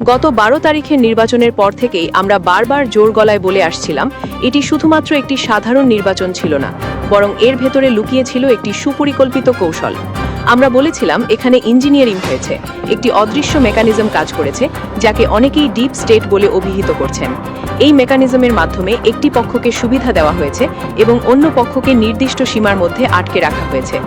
গত 12 তারিখের নির্বাচনের পর থেকেই আমরা বারবার জোর গলায় বলে আসছিলাম, এটি শুধুমাত্র একটি সাধারণ নির্বাচন ছিল না, বরং এর ভেতরে লুকিয়ে ছিল একটি সুপরিকল্পিত কৌশল। আমরা বলেছিলাম এখানে ইঞ্জিনিয়ারিং হয়েছে, একটি অদৃশ্য মেকানিজম কাজ করেছে, যাকে অনেকেই ডিপ স্টেট বলে অভিহিত করছেন। এই মেকানিজমের মাধ্যমে একটি পক্ষকে সুবিধা দেওয়া হয়েছে এবং অন্য পক্ষকে নির্দিষ্ট সীমার মধ্যে আটকে রাখা হয়েছে।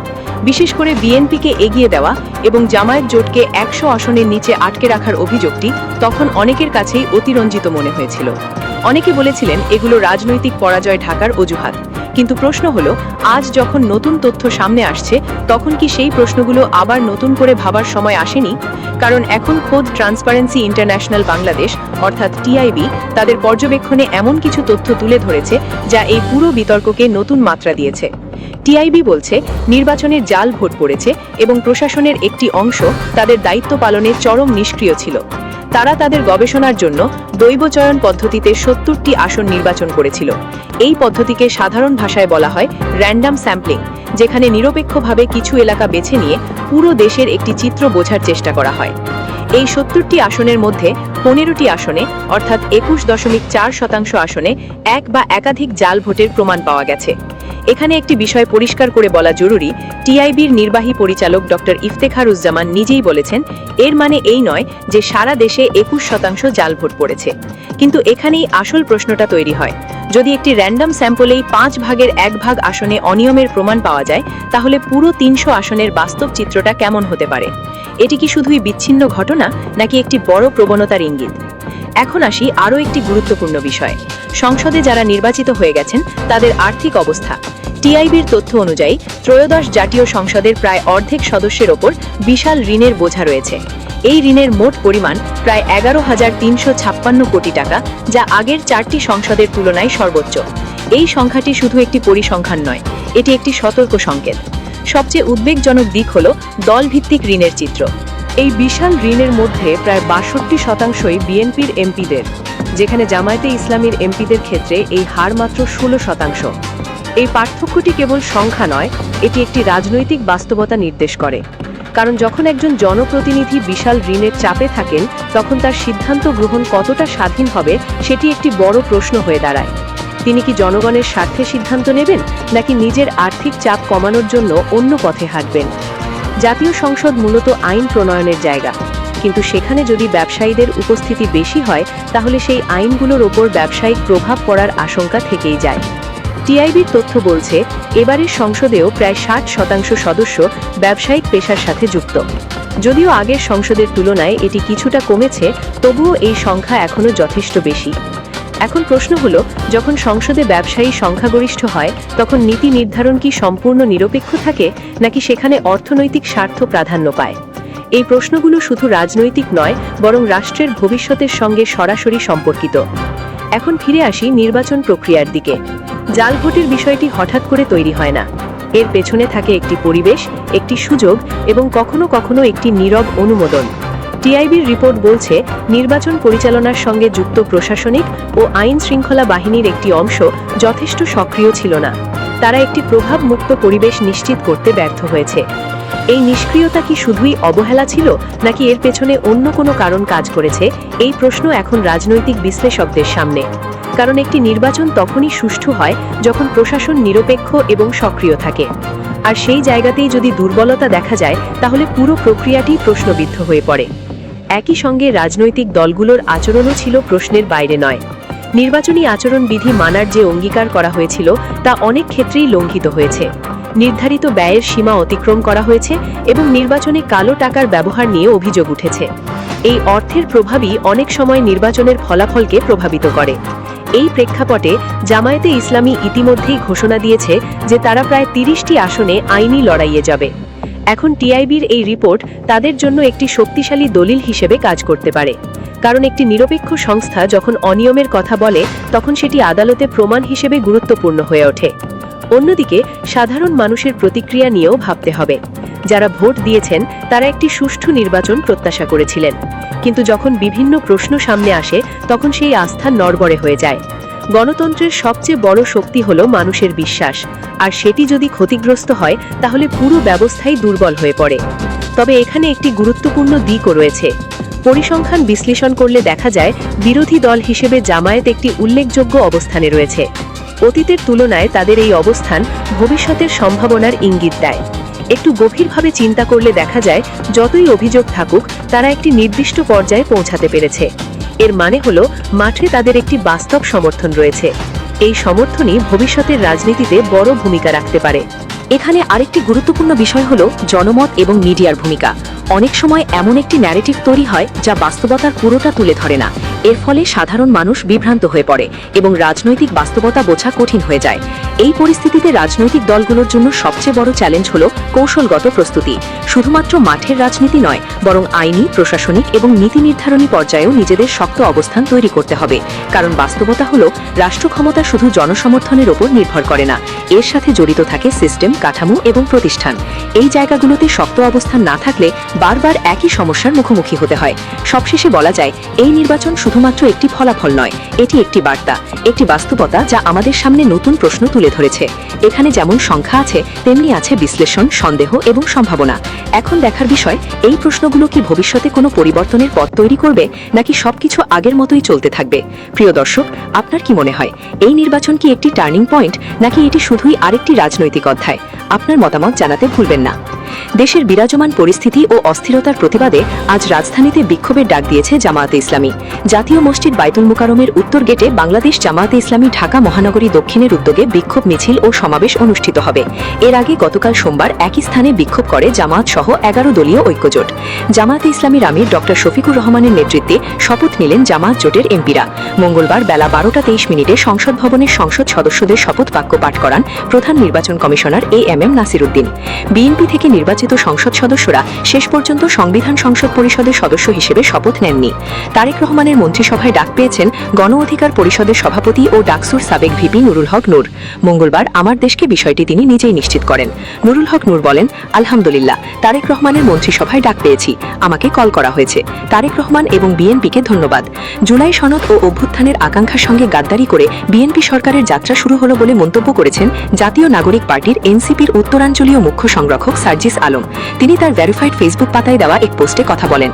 বিশেষ করে বিএনপিকে এগিয়ে দেওয়া এবং জামায়াত জোটকে 100 আসনের নিচে আটকে রাখার অভিযোগটি তখন অনেকের কাছেই অতিরঞ্জিত মনে হয়েছিল। অনেকে বলেছিলেন এগুলো রাজনৈতিক পরাজয় ঢাকার অজুহাত। কিন্তু প্রশ্ন হলো, আজ যখন নতুন তথ্য সামনে আসছে, তখন কি সেই প্রশ্নগুলো আবার নতুন করে ভাবার সময় আসেনি? কারণ এখন খোদ ট্রান্সপারেন্সি ইন্টারন্যাশনাল বাংলাদেশ অর্থাৎ টিআইবি তাদের পর্যবেক্ষণে এমন কিছু তথ্য তুলে ধরেছে যা এই পুরো বিতর্ককে নতুন মাত্রা দিয়েছে। টিআইবি বলছে নির্বাচনের জাল ভোট পড়েছে এবং প্রশাসনের একটি অংশ তাদের দায়িত্ব পালনে চরম নিষ্ক্রিয় ছিল। তারা তাদের গবেষণার জন্য দৈবচয়ন পদ্ধতিতে 70টি আসন নির্বাচন করেছিল। এই পদ্ধতিকে সাধারণ ভাষায় বলা হয় র্যান্ডম স্যাম্পলিং, যেখানে নিরপেক্ষভাবে কিছু এলাকা বেছে নিয়ে পুরো দেশের একটি চিত্র বোঝার চেষ্টা করা হয়। এই 70টি আসনের মধ্যে 15টি আসনে অর্থাৎ 21.4% আসনে এক বা একাধিক জাল ভোটের প্রমাণ পাওয়া গেছে। এখানে একটি বিষয় পরিষ্কার করে বলা জরুরি, টিআইবির নির্বাহী পরিচালক ডক্টর ইফতেখারুজ্জামান নিজেই বলেছেন, এর মানে এই নয় যে সারা দেশে 21% জাল ভোট পড়েছে। কিন্তু এখানেই আসল প্রশ্নটা তৈরি হয়, যদি একটি র্যান্ডম স্যাম্পলেই 5 ভাগের 1 ভাগ আসনে অনিয়মের প্রমাণ পাওয়া যায়, তাহলে পুরো 300 আসনের বাস্তব চিত্রটা কেমন হতে পারে? এটি কি শুধুই বিচ্ছিন্ন ঘটনা নাকি একটি বড় প্রবণতার ইঙ্গিত? এখন আসি আরও একটি গুরুত্বপূর্ণ বিষয়, সংসদে যারা নির্বাচিত হয়ে গেছেন তাদের আর্থিক অবস্থা। টিআইবির তথ্য অনুযায়ী ত্রয়োদশ জাতীয় সংসদের প্রায় অর্ধেক সদস্যের ওপর বিশাল ঋণের বোঝা রয়েছে। এই ঋণের মোট পরিমাণ প্রায় 11,356 কোটি টাকা, যা আগের 4টি সংসদের তুলনায় সর্বোচ্চ। এই সংখ্যাটি শুধু একটি পরিসংখ্যান নয়, এটি একটি সতর্ক সংকেত। সবচেয়ে উদ্বেগজনক দিক হল দলভিত্তিক ঋণের চিত্র। এই বিশাল ঋণের মধ্যে প্রায় 62%ই বিএনপির এমপিদের, যেখানে জামায়াতে ইসলামীর এমপিদের ক্ষেত্রে এই হার মাত্র 16%। এই পার্থক্যটি কেবল সংখ্যা নয়, এটি একটি রাজনৈতিক বাস্তবতা নির্দেশ করে। কারণ যখন একজন জনপ্রতিনিধি বিশাল ঋণের চাপে থাকেন, তখন তার সিদ্ধান্ত গ্রহণ কতটা স্বাধীন হবে সেটি একটি বড় প্রশ্ন হয়ে দাঁড়ায়। তিনি কি জনগণের স্বার্থে সিদ্ধান্ত নেবেন নাকি নিজের আর্থিক চাপ কমানোর জন্য অন্য পথে হাঁটবেন? জাতীয় সংসদ মূলত আইন প্রণয়নের জায়গা, কিন্তু সেখানে যদি ব্যবসায়ীদের উপস্থিতি বেশি হয়, তাহলে সেই আইনগুলোর ওপর ব্যবসায়িক প্রভাব পড়ার আশঙ্কা থেকেই যায়। টিআইবির তথ্য বলছে, এবারের সংসদেও প্রায় 60% সদস্য ব্যবসায়িক পেশার সাথে যুক্ত। যদিও আগের সংসদের তুলনায় এটি কিছুটা কমেছে, তবুও এই সংখ্যা এখনও যথেষ্ট বেশি। এখন প্রশ্ন হলো, যখন সংসদে ব্যবসায়ী সংখ্যাগরিষ্ঠ হয়, তখন নীতি নির্ধারণ কি সম্পূর্ণ নিরপেক্ষ থাকে নাকি সেখানে অর্থনৈতিক স্বার্থ প্রাধান্য পায়? এই প্রশ্নগুলো শুধু রাজনৈতিক নয়, বরং রাষ্ট্রের ভবিষ্যতের সঙ্গে সরাসরি সম্পর্কিত। এখন ফিরে আসি নির্বাচন প্রক্রিয়ার দিকে। জাল ভোটের বিষয়টি হঠাৎ করে তৈরি হয় না। এর পেছনে থাকে একটি পরিবেশ, একটি সুযোগ এবং কখনো কখনো একটি নীরব অনুমোদন। টিআইবির রিপোর্ট বলছে, নির্বাচন পরিচালনার সঙ্গে যুক্ত প্রশাসনিক ও আইন শৃঙ্খলা বাহিনীর একটি অংশ যথেষ্ট সক্রিয় ছিল না। তারা একটি প্রভাবমুক্ত পরিবেশ নিশ্চিত করতে ব্যর্থ হয়েছে। এই নিষ্ক্রিয়তা কি শুধুই অবহেলা ছিল নাকি এর পেছনে অন্য কোনো কারণ কাজ করেছে? এই প্রশ্ন এখন রাজনৈতিক বিশ্লেষকদের সামনে। কারণ একটি নির্বাচন তখনই সুষ্ঠু হয় যখন প্রশাসন নিরপেক্ষ এবং সক্রিয় থাকে। আর সেই জায়গাতেই যদি দুর্বলতা দেখা যায়, তাহলে পুরো প্রক্রিয়াটি প্রশ্নবিদ্ধ হয়ে পড়ে। একই সঙ্গে রাজনৈতিক দলগুলোর আচরণও ছিল প্রশ্নের বাইরে নয়। নির্বাচনী আচরণবিধি মানার যে অঙ্গীকার করা হয়েছিল, তা অনেক ক্ষেত্রেই লঙ্ঘিত হয়েছে। নির্ধারিত ব্যয়ের সীমা অতিক্রম করা হয়েছে এবং নির্বাচনে কালো টাকার ব্যবহার নিয়ে অভিযোগ উঠেছে। এই অর্থের প্রভাবই অনেক সময় নির্বাচনের ফলাফলকে প্রভাবিত করে। এই প্রেক্ষাপটে জামায়াতে ইসলামী ইতিমধ্যেই ঘোষণা দিয়েছে যে তারা প্রায় 30টি আসনে আইনি লড়াইয়ে যাবে। এখন টিআইবির এই রিপোর্ট তাদের জন্য একটি শক্তিশালী দলিল হিসেবে কাজ করতে পারে। কারণ একটি নিরপেক্ষ সংস্থা যখন অনিয়মের কথা বলে, তখন সেটি আদালতে প্রমাণ হিসেবে গুরুত্বপূর্ণ হয়ে ওঠে। অন্যদিকে সাধারণ মানুষের প্রতিক্রিয়া নিয়েও ভাবতে হবে। যারা ভোট দিয়েছেন তারা একটি সুষ্ঠু নির্বাচন প্রত্যাশা করেছিলেন, কিন্তু যখন বিভিন্ন প্রশ্ন সামনে আসে, তখন সেই আস্থা নড়বড়ে হয়ে যায়। গণতন্ত্রের সবচেয়ে বড় শক্তি হলো মানুষের বিশ্বাস, আর সেটি যদি ক্ষতিগ্রস্ত হয়, তাহলে পুরো ব্যবস্থাই দুর্বল হয়ে পড়ে। তবে এখানে একটি গুরুত্বপূর্ণ দিকও রয়েছে। পরিসংখ্যান বিশ্লেষণ করলে দেখা যায় বিরোধী দল হিসেবে জামায়াত একটি উল্লেখযোগ্য অবস্থানে রয়েছে। অতীতের তুলনায় তাদের এই অবস্থান ভবিষ্যতের সম্ভাবনার ইঙ্গিত দেয়। একটু গভীরভাবে চিন্তা করলে দেখা যায় যতই অভিযোগ থাকুক তারা একটি নির্দিষ্ট পর্যায়ে পৌঁছাতে পেরেছে। এর মানে হলো মাঠে তাদের একটি বাস্তব সমর্থন রয়েছে। এই সমর্থনই ভবিষ্যতের রাজনীতিতে বড় ভূমিকা রাখতে পারে। এখানে আরেকটি গুরুত্বপূর্ণ বিষয় হলো জনমত এবং মিডিয়ার ভূমিকা। অনেক সময় এমন একটি ন্যারেটিভ তৈরি হয় যা বাস্তবতার পুরোটা তুলে ধরে না। এর ফলে সাধারণ মানুষ বিভ্রান্ত হয়ে পড়ে এবং রাজনৈতিক বাস্তবতা বোঝা কঠিন হয়ে যায়। এই পরিস্থিতিতে রাজনৈতিক দলগুলোর জন্য সবচেয়ে বড় চ্যালেঞ্জ হলো কৌশলগত প্রস্তুতি। শুধুমাত্র মাঠের রাজনীতি নয়, বরং আইনি, প্রশাসনিক এবং নীতি নির্ধারণী পর্যায়েও নিজেদের শক্ত অবস্থান তৈরি করতে হবে। কারণ বাস্তবতা হলো রাষ্ট্র ক্ষমতা শুধু জনসমর্থনের ওপর নির্ভর করে না, এর সাথে জড়িত থাকে সিস্টেম, কাঠামো এবং প্রতিষ্ঠান। এই জায়গাগুলোতে শক্ত অবস্থান না থাকলে বারবার একই সমস্যার মুখোমুখি হতে হয়। সবশেষে বলা যায়, এই নির্বাচন শুধুমাত্র একটি ফলাফল নয়, এটি একটি বার্তা, একটি বাস্তবতা যা আমাদের সামনে নতুন প্রশ্ন তুলে ধরেছে। এখানে যেমন সংখ্যা আছে, তেমনি আছে বিশ্লেষণ, সন্দেহ এবং সম্ভাবনা। এখন দেখার বিষয়, এই প্রশ্নগুলো কি ভবিষ্যতে কোনো পরিবর্তনের পথ তৈরি করবে, নাকি সবকিছু আগের মতোই চলতে থাকবে? প্রিয় দর্শক, আপনার কি মনে হয়, এই নির্বাচন কি একটি টার্নিং পয়েন্ট, নাকি এটি শুধুই আরেকটি রাজনৈতিক অধ্যায়? আপনার মতামত জানাতে ভুলবেন না। দেশের বিরাজমান পরিস্থিতি ও অস্থিরতার প্রতিবাদে আজ রাজধানীতে বিক্ষোভের ডাক দিয়েছে জামায়াতে ইসলামী। জাতীয় মসজিদ বাইতুল মুকাররমের উত্তর গেটে বাংলাদেশ জামায়াতে ইসলামী ঢাকা মহানগরী দক্ষিণের উদ্যোগে বিক্ষোভ মিছিল ও সমাবেশ অনুষ্ঠিত হবে। এর আগে গতকাল সোমবার একই স্থানে বিক্ষোভ করে জামায়াত সহ 11 দলীয় ঐক্যজোট। জামায়াতে ইসলামীর আমির ডক্টর শফিকুর রহমানের নেতৃত্বে শপথ নিলেন জামায়াত জোটের এমপিরা। মঙ্গলবার বেলা 12টা 23 মিনিটে সংসদ ভবনের সংসদ সদস্যদের শপথ বাক্য পাঠ করান প্রধান নির্বাচন commissioner AMM Nasir Uddin. BNP থেকে নির্বাচিত সংসদ সদস্যরা শেষ পর্যন্ত সংবিধান সংসদ পরিষদের সদস্য হিসেবে শপথ নেননি। তারেক রহমানের মন্ত্রিসভায় ডাক পেয়েছেন গণ অধিকার পরিষদের সভাপতি ও ডাকসুর সাবেক ভিপি নুরুল হক নূর। মঙ্গলবার আমার দেশকে বিষয়টি তিনি নিজেই নিশ্চিত করেন। নুরুল হক নূর বলেন, আলহামদুলিল্লাহ, তারেক রহমানের মন্ত্রিসভায় ডাক পেয়েছি, আমাকে কল করা হয়েছে। তারেক রহমান এবং বিএনপিকে ধন্যবাদ। জুলাই সনদ ও অভ্যুত্থানের আকাঙ্ক্ষার সঙ্গে গাদ্দারি করে বিএনপি সরকারের যাত্রা শুরু হলো বলে মন্তব্য করেছেন জাতীয় নাগরিক পার্টির এনসিপির উত্তরাঞ্চলীয় মুখ্য সংরক্ষক সার্জিস আলম। তিনি তার ভেরিফাইড ফেসবুক পাতায় দেওয়া এক পোস্টে কথা বলেন।